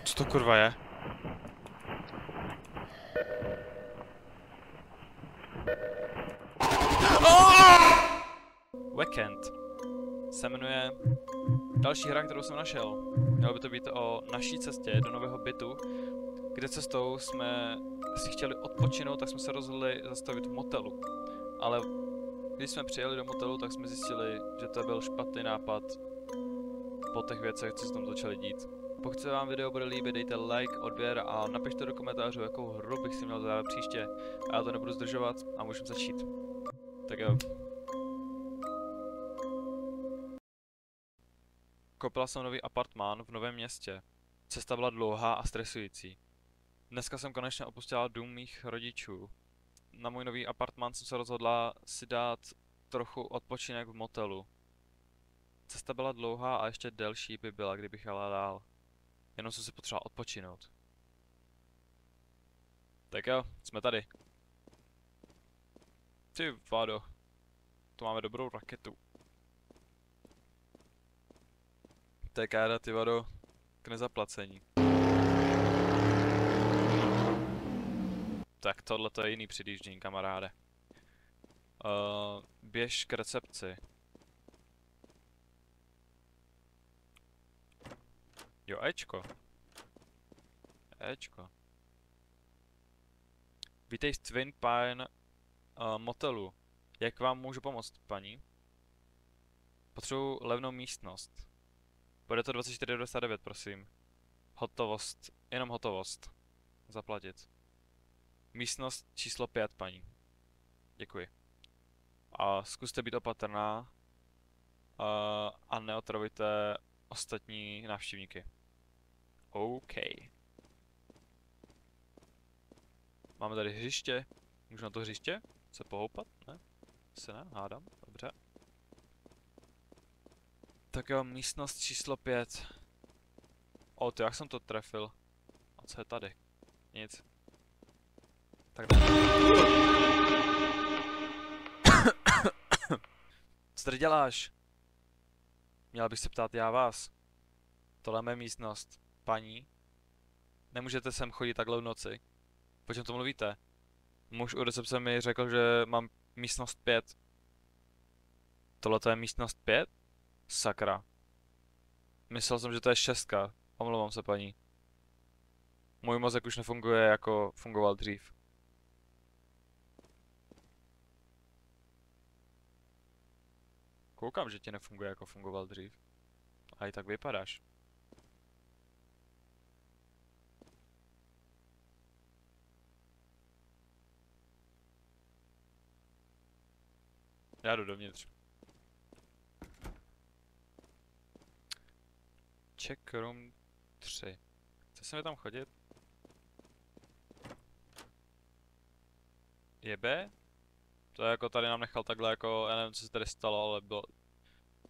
Co to kurva je? Weekend se jmenuje další hra, kterou jsem našel. Mělo by to být o naší cestě do nového bytu, kde cestou jsme si chtěli odpočinout, tak jsme se rozhodli zastavit v motelu. Ale když jsme přijeli do motelu, tak jsme zjistili, že to byl špatný nápad po těch věcech, co se tam začaly dít. Pokud se vám video bude líbit, dejte like, odběr a napište do komentářů, jakou hru bych si měl zahrát příště. A já to nebudu zdržovat a můžeme začít. Tak jo. Koupila jsem nový apartmán v novém městě. Cesta byla dlouhá a stresující. Dneska jsem konečně opustila dům mých rodičů. Na můj nový apartmán jsem se rozhodla si dát trochu odpočinek v motelu. Cesta byla dlouhá a ještě delší by byla, kdybych jela dál. Jenom jsem si potřeboval odpočinout. Tak jo, jsme tady. Ty vado, tu máme dobrou raketu. To je kára, ty vado, k nezaplacení. Tak tohle to je jiný předjíždění, kamaráde. Běž k recepci. Jo, Ečko. Ečko. Vítej v Twin Pine motelu. Jak vám můžu pomoct, paní? Potřebuji levnou místnost. Bude to 24,99, prosím. Hotovost. Jenom hotovost. Zaplatit. Místnost číslo 5, paní. Děkuji. A zkuste být opatrná. A neotravujte ostatní návštěvníky. OK. Máme tady hřiště. Můžu na to hřiště se pohoupat? Ne? Se ne? Hádám. Dobře. Tak jo, místnost číslo 5. O, ty jak jsem to trefil? A co je tady? Nic. Tak ne. Co tady děláš? Měla bych se ptát já vás. Tohle je mé místnost. Paní? Nemůžete sem chodit takhle v noci. Po čem to mluvíte? Muž u recepce mi řekl, že mám místnost 5. Tohle je místnost 5? Sakra. Myslel jsem, že to je 6. Omlouvám se, paní. Můj mozek už nefunguje, jako fungoval dřív. Koukám, že ti nefunguje, jako fungoval dřív. A i tak vypadáš. Já jdu dovnitř. Check room 3. Chce se mi tam chodit? Je B? To je jako tady nám nechal takhle jako, já nevím, co se tady stalo, ale bylo...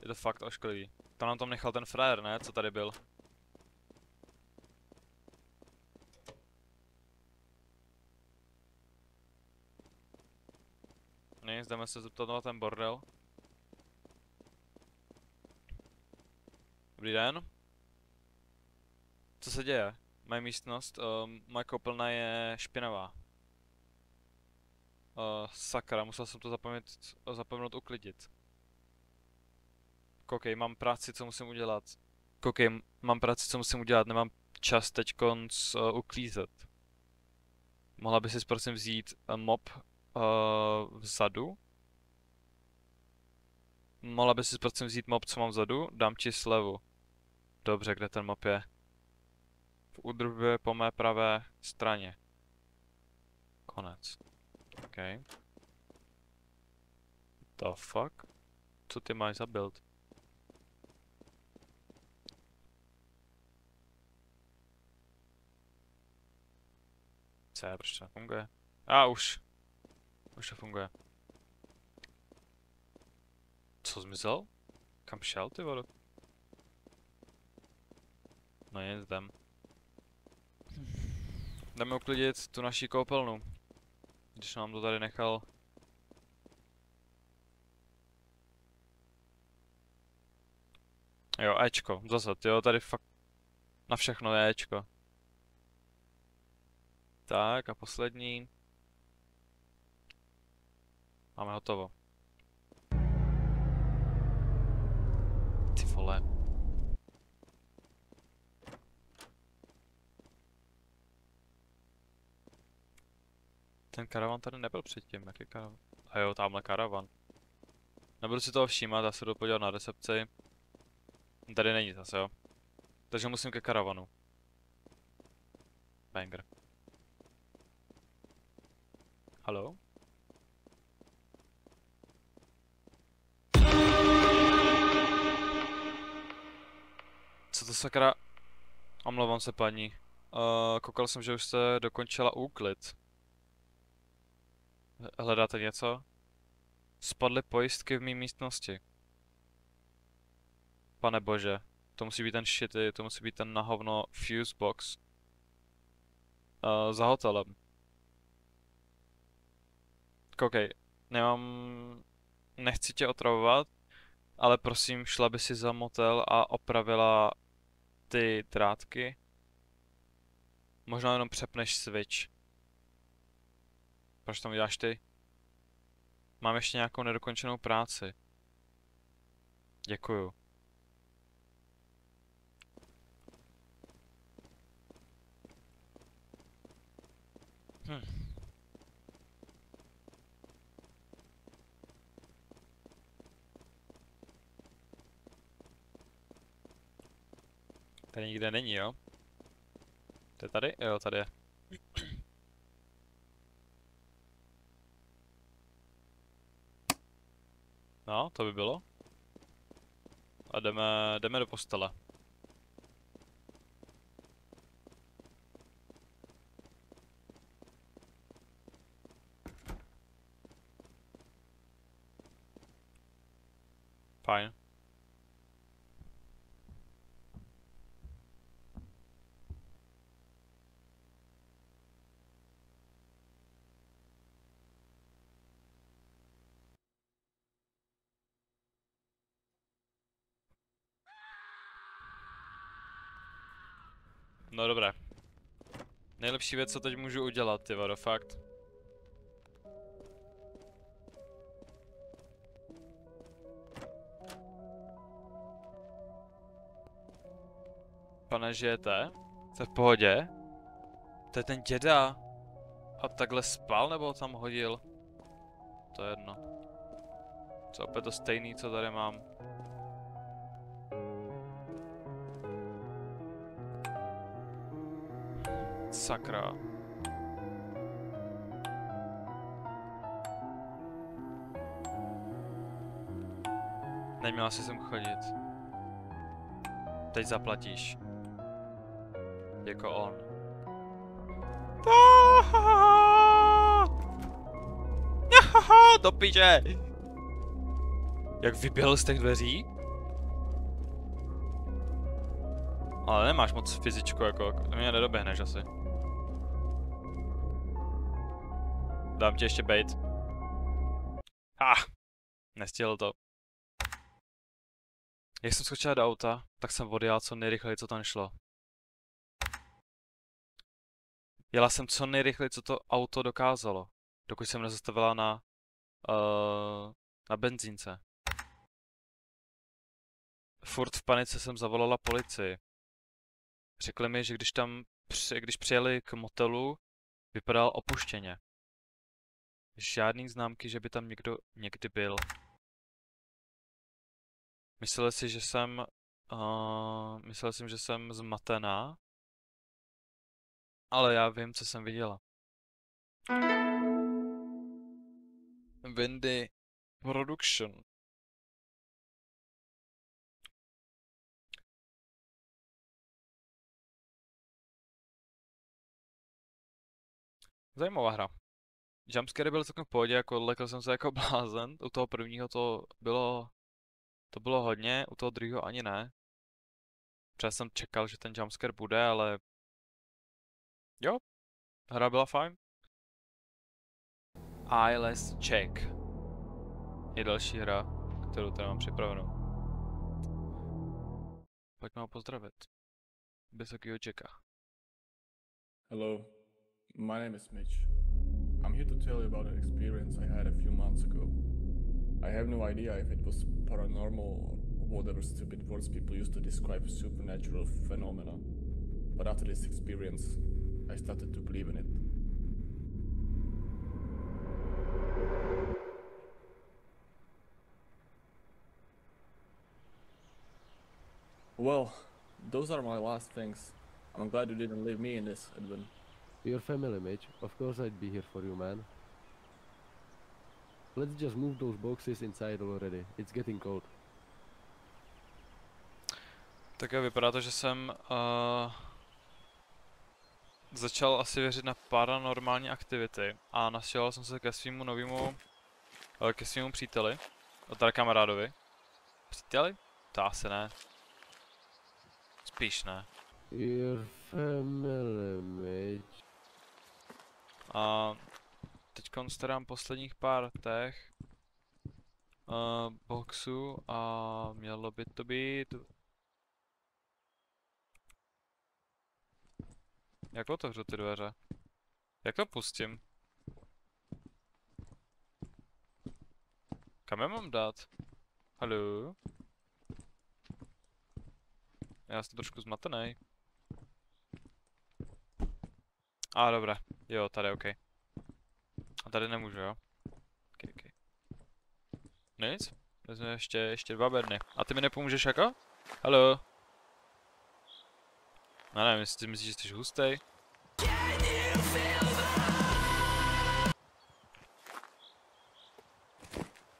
Je to fakt ošklivý. To nám tam nechal ten frajer, ne? Co tady byl? Nic, jdeme se zeptat na ten bordel. Dobrý den. Co se děje? Moje místnost, moje koupelna je špinavá. Sakra, musel jsem to zapomenout uklidit. Koukej, mám práci, co musím udělat. Koukej, mám práci, co musím udělat, nemám čas teďkonc uklízet. Mohla by si prosím vzít mop vzadu? Mohla by si prosím vzít mop, co mám vzadu? Dám ti slevu. Dobře, kde ten mop je? V údržbě po mé pravé straně. Konec. OK. The fuck? Co ty máš za build? Co je, proč to nefunguje? Už to funguje. Co zmizel? Kam šel, ty vado? No nic, jdem. Jdeme uklidit tu naši koupelnu. Když nám to tady nechal. Jo, Ečko, zase, jo, tady fakt na všechno je Ečko. Tak a poslední. Máme hotovo. Ty vole. Ten karavan tady nebyl předtím, jaký karavan? A jo, tamhle karavan. Nebudu si toho všímat, já se jdu podívat na recepci. Tady není zase, jo. Takže musím ke karavanu. Banger. Haló? Co to sakra? Omlouvám se, paní. Koukal jsem, že už jste dokončila úklid. Hledáte něco? Spadly pojistky v mý místnosti. Pane bože, to musí být ten shitty, to musí být ten na hovno fuse box. Za hotelem. Koukej, nechci tě otravovat, ale prosím, šla by si za motel a opravila ty drátky. Možná jenom přepneš switch. Proč to uděláš ty? Mám ještě nějakou nedokončenou práci. Děkuju. Tady nikde není, jo? To je tady? Jo, tady je. No, to by bylo. A jdeme do postele. Fajn. No dobré. Nejlepší věc, co teď můžu udělat, ty vado, fakt. Pane, žijete? Jste v pohodě? To je ten děda. A takhle spal, nebo ho tam hodil? To je jedno. Co opět to stejný, co tady mám. Sakra. Neměla si sem chodit. Teď zaplatíš. Jako on. Do piče! Jak vyběhl z těch dveří? Ale nemáš moc fyzičku, jako mě nedoběhneš asi. Dám ti ještě bait. Nestihl to. Jak jsem skočil do auta, tak jsem odjel co nejrychleji, co tam šlo. Jela jsem co nejrychleji, co to auto dokázalo. Dokud jsem nezastavila na benzínce. Furt v panice jsem zavolala policii. Řekli mi, že když přijeli k motelu, vypadal opuštěně. Žádný známky, že by tam někdo někdy byl. Myslel jsem, že jsem zmatená, ale já vím, co jsem viděla. Windy Production. Zajímavá hra. Jumpscary byly celkem v pohodě, jako lekl jsem se jako blázen. U toho prvního to bylo hodně, u toho druhého ani ne. Protože jsem čekal, že ten jumpscare bude, ale jo, hra byla fajn. Eyeless Check je další hra, kterou tady mám připravenou. Pojďme ho pozdravit. Vysokýho Jacka. Hello, My name is Mitch. I'm here to tell you about an experience I had a few months ago. I have no idea if it was paranormal or whatever stupid words people use to describe supernatural phenomena. But after this experience, I started to believe in it. Well, those are my last things. I'm glad you didn't leave me in this, Edwin. Your family, Mitch. Of course I'd be here for you, man. Let's just move those boxes inside already. It's getting cold. Tak jo, vypadá to, že jsem začal asi věřit na paranormální aktivity a nastěhoval jsem se ke svýmu novému, ke svýmu příteli, teda kamarádovi. Příteli? To asi ne. Spíš ne. Your family, Mitch. A teďkon starám posledních pár těch boxů a mělo by to být... Jak otevřu ty dveře? Jak to pustím? Kam je mám dát? Haló? Já jsem trošku zmatený. Dobré. Jo, tady, OK. A tady nemůžu, jo? OK. Nic? Vezme ještě 2 bedny. A ty mi nepomůžeš jako? Haló? No nevím, jestli ty myslíš, že jsi hustej.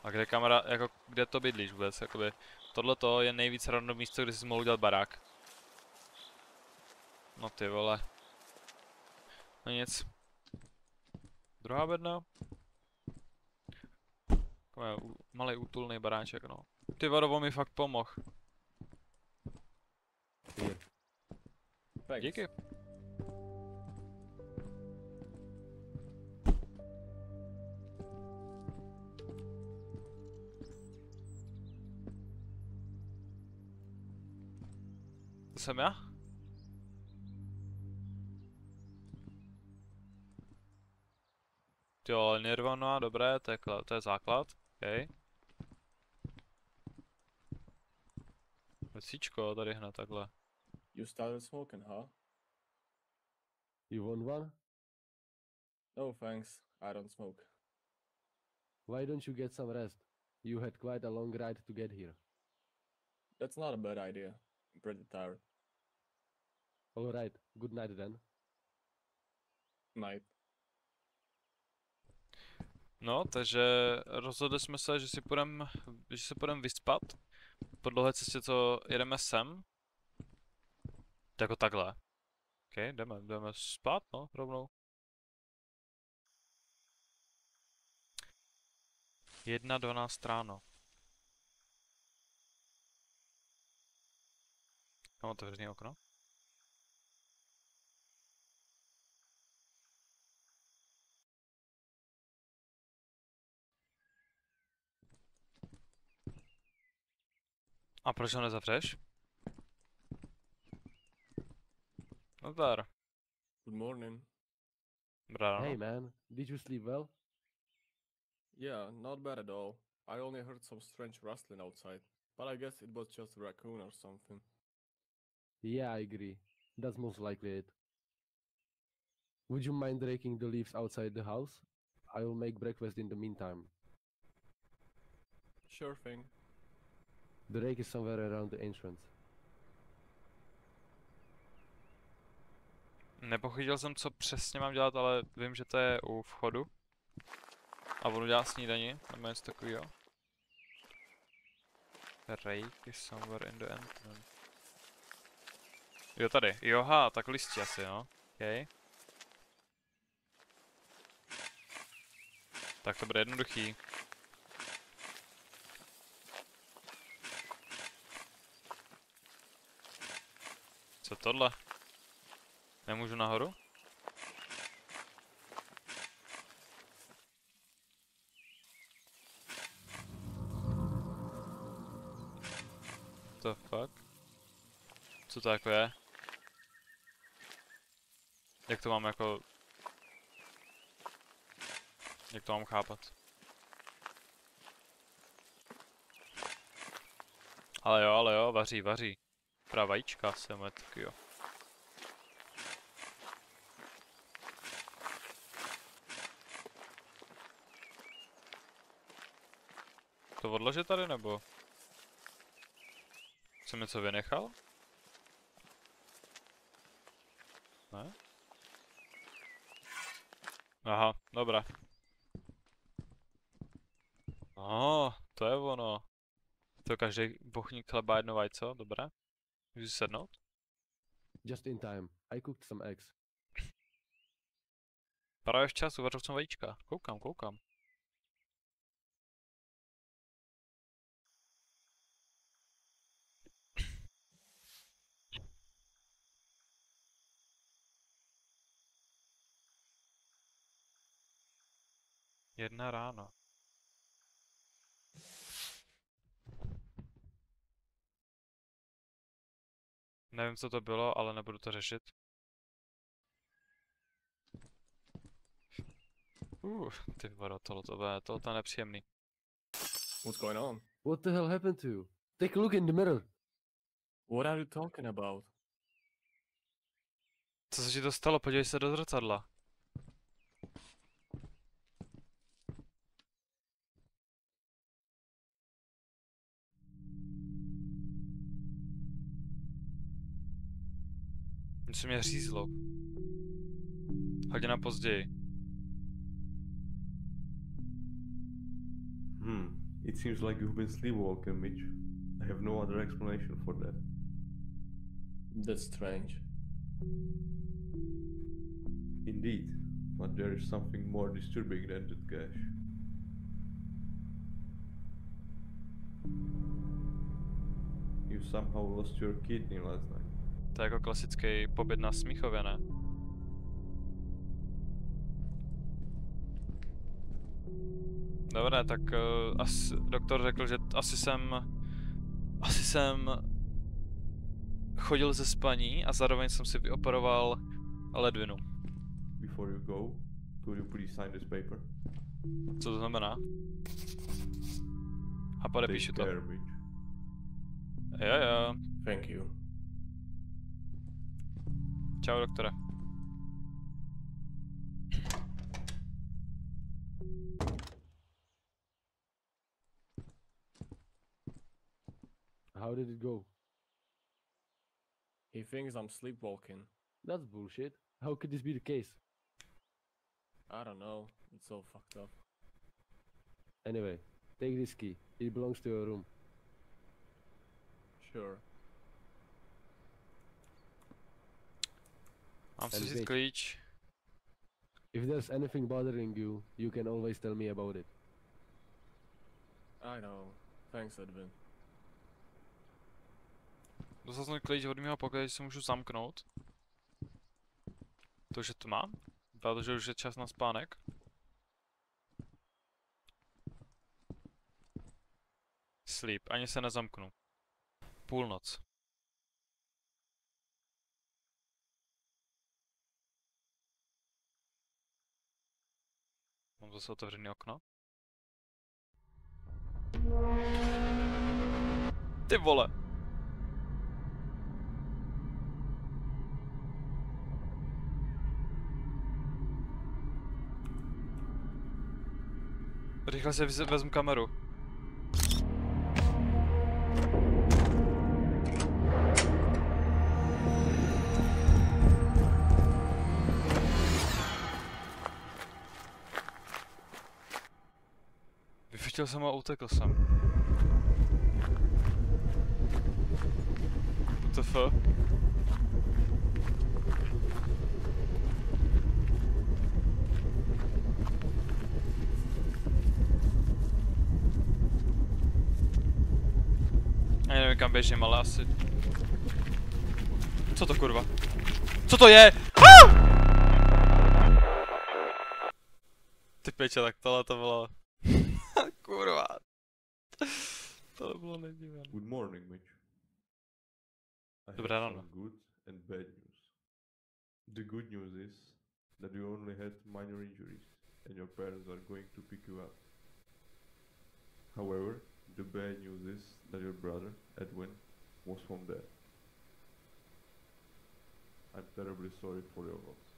A kde kamera, jako kde to bydlíš vůbec, jakoby. Tohleto je nejvíc random místo, kde jsi mohl udělat barák. No ty vole. No nic. Druhá bedna. Malý útulný baráček, no. Ty vadovo mi fakt pomohl. Thanks. Díky. To jsem já? Jo, Nirvana, dobré, to je základ. OK. Vesíčko tady hned takhle. You started smoking, huh? You want one? No thanks, I don't smoke. Why don't you get some rest? You had quite a long ride to get here. That's not a bad idea. I'm pretty tired. Alright, good night then. Night. No, takže rozhodli jsme se, že se půjdem vyspat. Po dlouhé cestě, co jedeme sem. Jako takhle. OK, jdeme spát, no, rovnou. 1:12 ráno. Mám otevřený okno. A proč ho nezavřeš? No dar. Good morning. Dobrá Hey ráno. man, did you sleep well? Yeah, not bad at all. I only heard some strange rustling outside, but I guess it was just a raccoon or something. Yeah, I agree. That's most likely it. Would you mind raking the leaves outside the house? I will make breakfast in the meantime. Sure thing. The rake is somewhere around the entrance. Nepochytil jsem, co přesně mám dělat, ale vím, že to je u vchodu. A budu dělat snídani, nebo něco takového. The rake is somewhere in the entrance. Jo, tady. Joha, tak listí asi, no. OK. Tak to bude jednoduchý. Co tohle? Nemůžu nahoru? The fuck? Co to jako je? Jak to mám jako Jak to mám chápat? Ale jo, vaří, vaří. Právě vajíčka jsem tak jo. To odložit tady nebo? Jsem něco vynechal? Ne? Aha, dobré. To je ono. To každý bochník chleba jedno vajco, dobré. Můžu si sednout? Just in time. I cooked some eggs. Právě včas, uvařil jsem vajíčka. Koukám, koukám. Jedna ráno. Nevím, co to bylo, ale nebudu to řešit. Ty vado, tohle je nepříjemný. What's going on? What the hell happened to you? Take a look in the mirror. What are you talking about? Co se ti to stalo? Podívej se do zrcadla. Něco mě řízlo. Hodina později. It seems like you've been sleepwalking, Mitch. I have no other explanation for that. That's strange. Indeed, but there is something more disturbing than that cache. You somehow lost your kidney last night. To je jako klasický pobyt na Smíchově, ne? Dobré, tak doktor řekl, že asi jsem chodil ze spaní a zároveň jsem si vyoperoval ledvinu. Before you go, could you please sign this paper? Co to znamená? A podepíšu to. Take care, Mitch. Jo. Thank you. Čau, doktore. How did it go? He thinks I'm sleepwalking. That's bullshit. How could this be the case? I don't know. It's all fucked up. Anyway, take this key. It belongs to your room. Sure. Mám si And vzít wait. klíč. If there's anything bothering you, you can always tell me about it. I know. Thanks, Edwin. Dostal jsem klíč od mého pokoje, že se můžu zamknout. To, že to mám? Protože už je čas na spánek. Sleep, ani se nezamknu. Půlnoc. Mám zase otevřené okno. Ty vole! Rychle si vezmu kameru. Vyfotil jsem a utekl jsem. WTF? Já nevím kam běžím, ale asi... Co to kurva? Co to je? Ty peče, tak tohle to bylo... Kurva. To bylo nedivné. Good morning, Mitch. I have Dobré ráno. some good and bad news. The good news is that you only had minor injuries. and your parents are going to pick you up. However, the bad news is that your brother, Edwin, was found dead. I'm terribly sorry for your loss.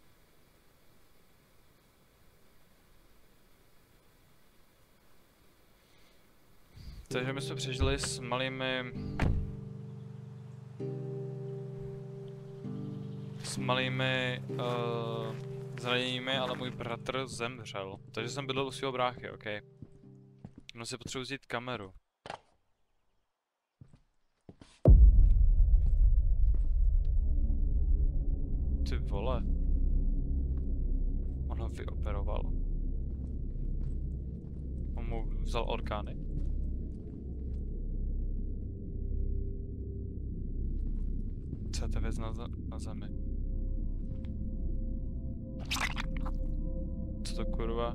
Takže my jsme přežili s malými zraněními, ale můj bratr zemřel. Takže jsem bydlel u svého bráchy, OK. No si potřebuji vzít kameru. Ty vole. On ho vyoperoval. On mu vzal orgány. Co je ta věc na zemi? Co to kurva?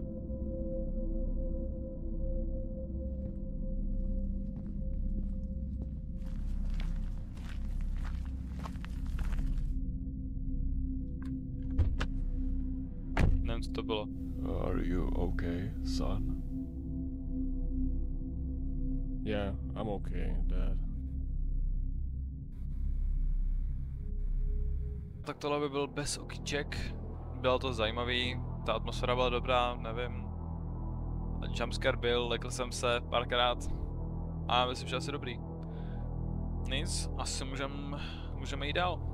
Nevím, co to bylo. Are you okay, son? Yeah, I'm okay, Dad. Tak tohle by byl bez okyček. Bylo to zajímavý, ta atmosféra byla dobrá, nevím. Jumpscare byl, lekl jsem se párkrát. A myslím, že asi dobrý. Nic, asi můžeme jít dál.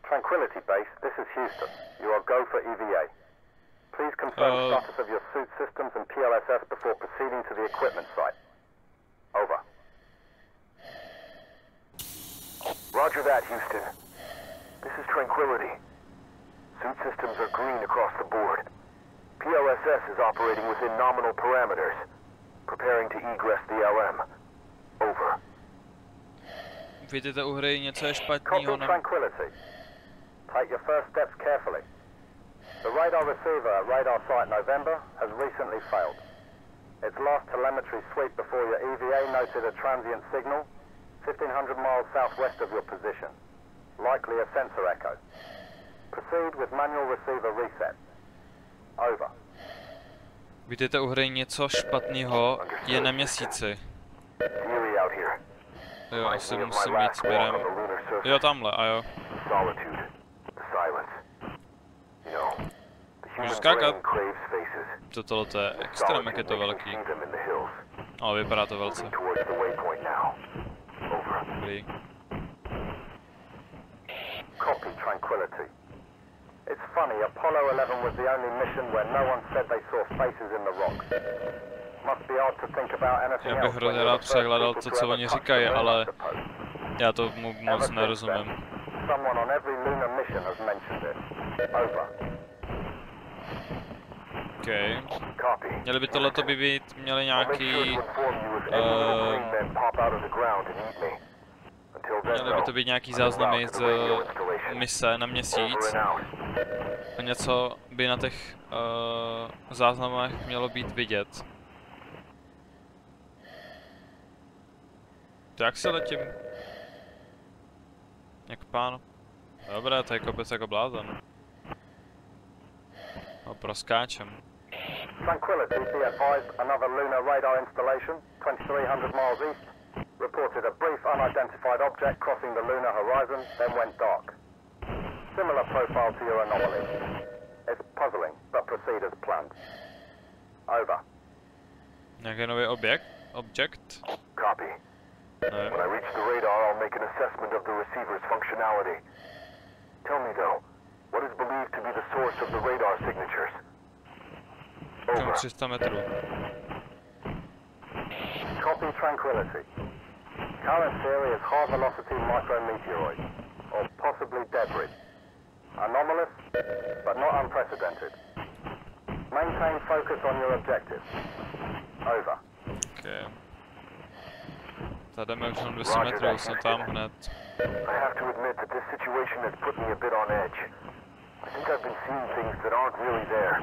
Tranquility Base, this is Houston. You are go for EVA. Please confirm status of your suit systems and PLSS before proceeding to the equipment site. Over. Roger that, Houston. This is Tranquility. Suit systems are green across the board. PLSS is operating within nominal parameters. Preparing to egress the LM. Over. Vidíte u hry něco je Copy špatného. Tranquility. Take your first steps carefully. The radar receiver at radar site November has recently failed. Its last telemetry sweep before your EVA noted a transient signal 1,500 miles southwest of your position. Likely a sensor echo. Proceed with manual receiver reset. Over. Vidíte u hry něco špatného je na měsíci. Fury out here. Jo, asi musím jít směrem. Jo, tamhle, a jo. Solitude. The silence. You know, the Můžu human skákat? brain craves faces. Tohle je extrém, jak je to velký. See them in the hills. Ale vypadá to velce. Moving towards the waypoint now. Over. Dobrý. Copy Tranquility. It's funny, Apollo 11 was the only mission where no one said they saw faces in the rocks. Must be hard to think about anything Já bych else when hrozně you're rád the first přehledal people to, to co ever oni touch říkají, the moon, ale I suppose. já to moc Ever since nerozumím. then, someone on every lunar mission has mentioned it. Over. OK. Copy. Měli by tohleto by být, měli I'll make sure nějaký, to inform you if any little green men pop out of the ground and eat me. Until then, měly by to být nějaký záznamy z mise na měsíc. over and out. A něco by na těch záznamech mělo být vidět. To jak se letím? Jak pán? Dobré, to je kopec jako blázen. No, proskáčem. Tranquility, be advised, another lunar radar installation, 2,300 miles east, reported a brief unidentified object crossing the lunar horizon, then went dark. Similar profile to your anomaly. It's puzzling, but proceed as planned. Over. Nějaký nový objekt? Copy. Nevím. When I reach the radar, I'll make an assessment of the receiver's functionality. Tell me though, what is believed to be the source of the radar signatures? Tomu Over. 300 metrů. Copy Tranquility. Current theory is high velocity micrometeoroid, or possibly debris. Anomalous, but not unprecedented. Maintain focus on your objective. Over. Okay. Tady jdeme už na 200 metrů, jsem tam hned. I have to admit that this situation has put me a bit on edge. I think I've been seeing things that aren't really there.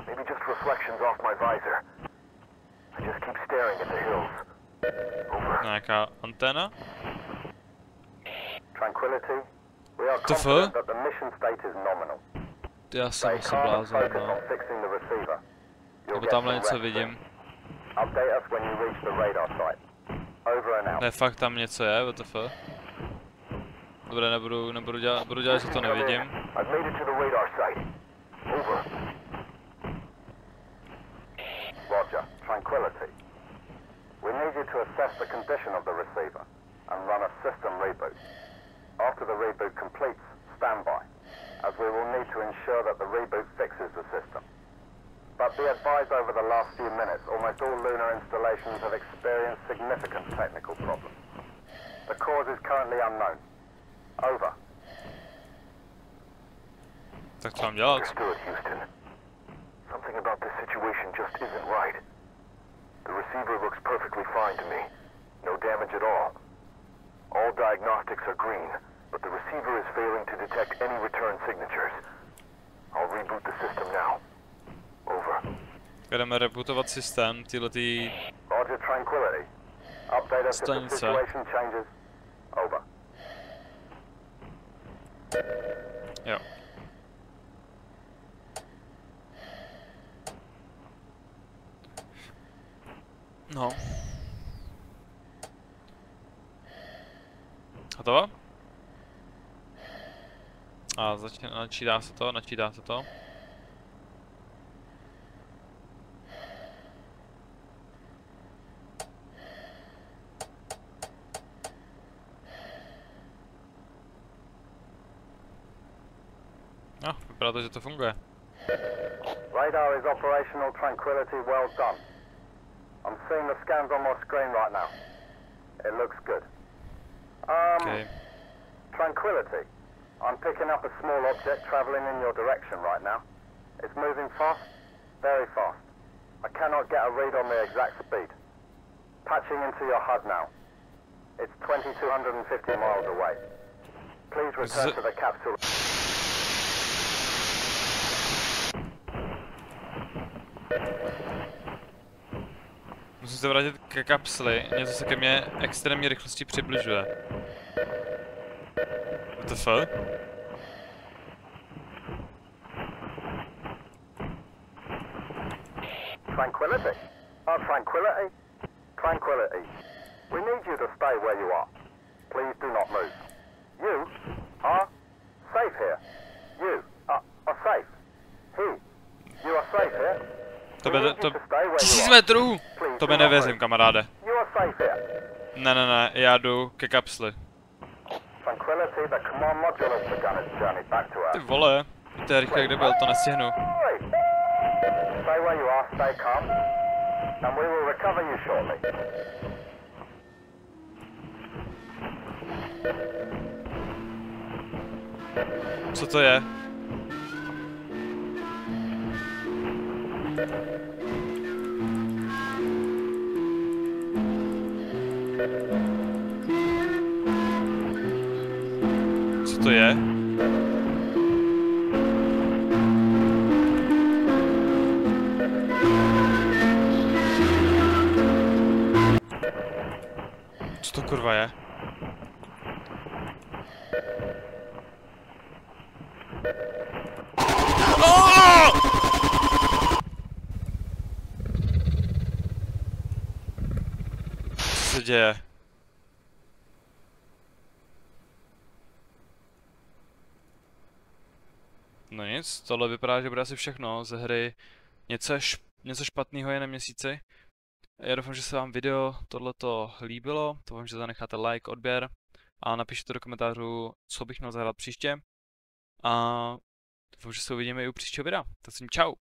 Maybe just reflections off my visor. I just keep staring at the hills. Over. Nějaká anténa? Tranquility. We are TF? confident that the mission state is nominal. Já jsem Stay asi calm and blázen, focus no. on fixing the receiver. You'll Nebo get tamhle some něco rest. vidím. Update us when you reach the radar site. Over and out. Ne, fakt tam něco je, WTF. Dobré, budu dělat, že to nevidím. I've made it to the radar site. Over. Roger. Tranquility. We need you to assess the condition of the receiver and run a system reboot. After the reboot completes, stand by, as we will need to ensure that the reboot fixes the system. But be advised, over the last few minutes, almost all lunar installations have experienced significant technical problems. The cause is currently unknown. Over. Tak co mám dělat? Understood, Houston. Something about this situation just isn't right. The receiver looks perfectly fine to me. No damage at all. All diagnostics are green, but the receiver is failing to detect any return signatures. I'll reboot the system now. Over. Jdeme rebootovat systém, tyhletý... Roger, Tranquility. Update us if the Stanice. situation changes. Over. Jo. No. Hotovo? A načítá se to. No, vypadá to, že to funguje. Radar is operational. Tranquility, well done. I'm seeing the scans on my screen right now. It looks good. Okay. Tranquility. I'm picking up a small object traveling in your direction right now. It's moving fast, very fast. I cannot get a read on the exact speed. Patching into your HUD now. It's 2,250 miles away. Please return to the capsule. Musím se vrátit ke kapsli, něco se ke mně extrémní rychlosti přibližuje. WTF? Tranquility? Tranquility? Tranquility. We need you to stay where you are. Please do not move. You are safe here. You are safe. You are safe here. To We bude, need to... you to stay where you 1000 are. metrů! Please To do mi not nevěřím, move. kamaráde. You are safe here. Ne, já jdu ke kapsli. Tranquility, the command module has begun its journey back to Ty Earth. vole, to je rychle, kde byl, to nestihnu. Hurry. Stay where you are, stay calm, and we will recover you shortly. Co to je? Co to je? Co to kurva je? Co se děje? No nic, tohle vypadá, že bude asi všechno ze hry. Něco je něco špatného je na měsíci. Já doufám, že se vám video tohleto líbilo, doufám, že zanecháte like, odběr a napište do komentářů, co bych měl zahrát příště. A doufám, že se uvidíme i u příštího videa. Tak s tím čau.